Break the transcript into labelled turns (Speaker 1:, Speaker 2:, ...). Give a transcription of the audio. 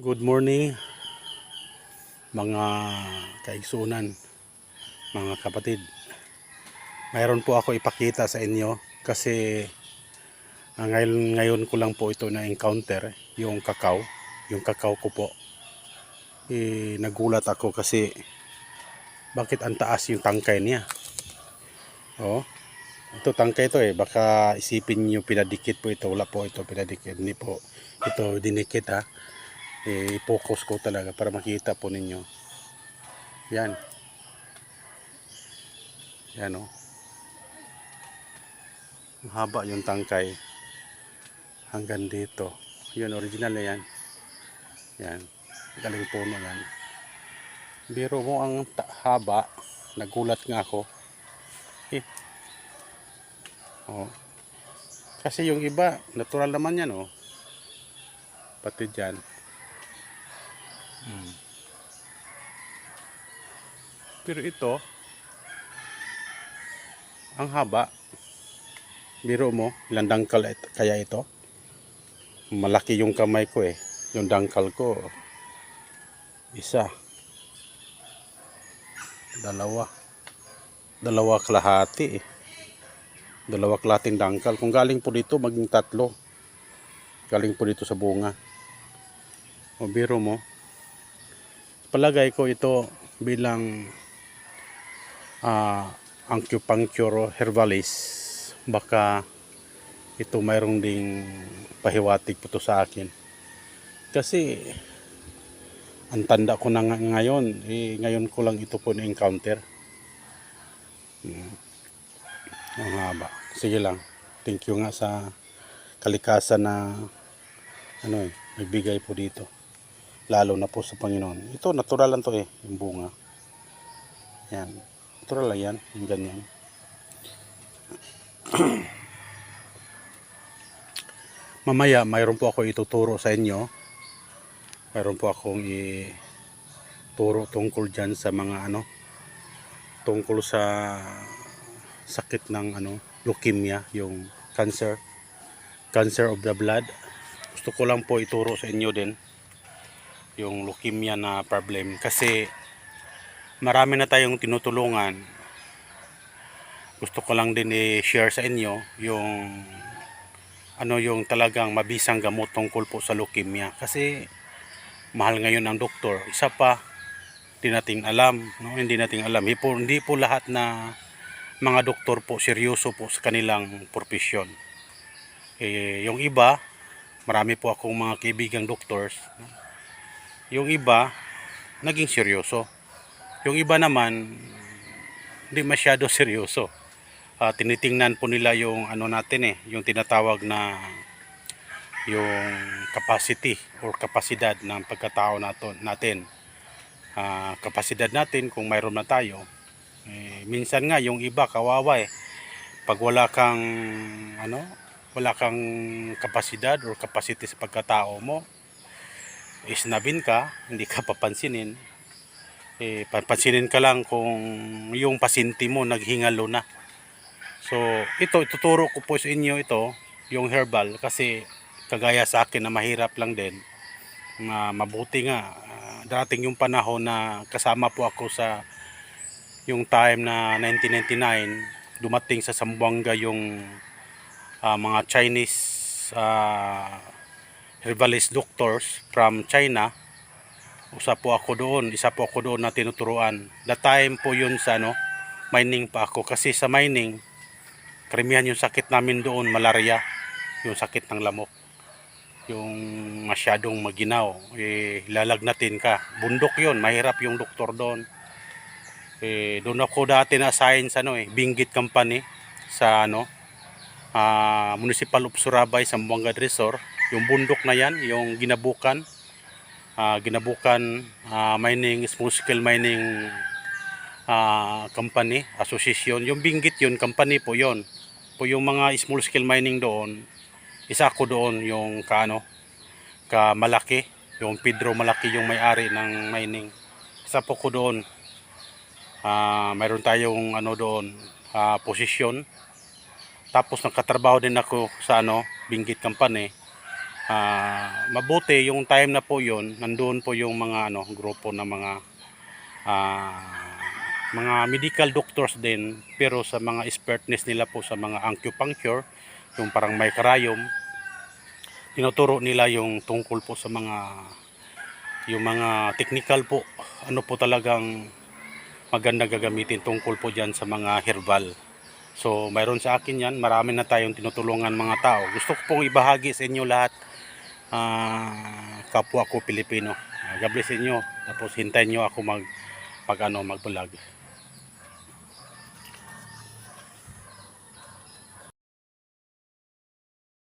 Speaker 1: Good morning mga kaigsunan, mga kapatid. Mayroon po ako ipakita sa inyo kasi ngayon ko lang po ito na encounter yung kakao ko po. Nagulat ako kasi bakit ang taas yung tangkay niya. Oh, ito tangkay ito baka isipin niyo pinadikit po ito. Wala po ito pinadikit, hindi po ito dinikit ha. I-focus ko talaga para makita po ninyo. Yan. Yan o. Mahaba yung tangkay. Hanggang dito. Yun, original na yan. Yan. Galing puno yan. Biro mo ang haba. Nagulat nga ako. Oh. Kasi yung iba, natural naman yan oh. Pati dyan. Pero ito, ang haba. Biro mo, ilang dangkal kaya ito? Malaki yung kamay ko yung dangkal ko isa, dalawa kalahati dalawa kalahating dangkal. Kung galing po dito maging tatlo, galing po dito sa bunga. O biro mo, palagay ko ito bilang acupuncture herbalis. Baka ito mayroong ding pahiwatig po to sa akin kasi ang tanda ko na ngayon ngayon ko lang ito po na-encounter. Ang haba. Sige lang, thank you nga sa kalikasan na nagbigay po dito, lalo na po sa Panginoon. Ito natural lang to yung bunga. Yan, natural lang yan, yung ganyan. Mamaya mayroon po ako ituturo sa inyo. Mayroon po akong ituro tungkol dyan sa mga tungkol sa sakit ng leukemia, yung cancer of the blood. Gusto ko lang po ituro sa inyo din yung leukemia na problem kasi marami na tayong tinutulungan. Gusto ko lang din i-share sa inyo yung yung talagang mabisang gamot tungkol po sa leukemia kasi mahal ngayon ang doktor. Isa pa, hindi natin alam, hindi natin alam. Hindi po lahat na mga doktor po seryoso po sa kanilang profesyon. Yung iba, marami po akong mga kaibigang doctors. Yung iba, naging seryoso. Yung iba naman, hindi masyado seryoso. Tinitingnan po nila yung natin yung tinatawag na yung capacity or kapasidad ng pagkatao natin. Kapasidad natin kung mayroon na tayo. Minsan nga yung iba kawawa pag wala kang kapasidad or capacity sa pagkatao mo, isnabin ka, hindi ka papansinin. Papansinin ka lang kung yung pasyente mo naghingalo na. So ituturo ko po sa inyo ito, yung herbal, kasi kagaya sa akin na mahirap lang din. Mabuti nga darating yung panahon na kasama po ako sa yung time na 1999, dumating sa Zamboanga yung mga Chinese herbalist doctors from China. Isa po ako doon na tinuturuan. That time po yun sa mining pa ako, kasi sa mining karamihan yung sakit namin doon, malaria, yung sakit ng lamok, yung masyadong maginaw, lalagnatin ka. Bundok yun, mahirap yung doktor doon. Doon ako dati na-assign sa Benguet Company sa Municipal of Surabay, Zamboanga Resort. Yung bundok na yan, yung Ginabukan mining, small scale mining company, association. Yung Benguet yun, company po yun. Po yung mga small scale mining doon, isa ko doon yung Malaki, yung Pedro Malaki yung may-ari ng mining. Isa po ko doon. Mayroon tayong doon posisyon. Tapos nakatrabaho din ako sa Benguet Company. mabuti yung time na po yon, nandoon po yung mga grupo ng mga medical doctors din, pero sa mga expertness nila po sa mga acupuncture, yung parang may karayom, tinuturo nila yung tungkol po sa yung mga technical po, ano po talagang maganda gagamitin tungkol po dyan sa mga herbal. So mayroon sa akin yan, marami na tayong tinutulungan mga tao. Gusto ko pong ibahagi sa inyo lahat, kapwa ko Pilipino. God bless sa inyo. Tapos hintayin nyo ako mag vlog.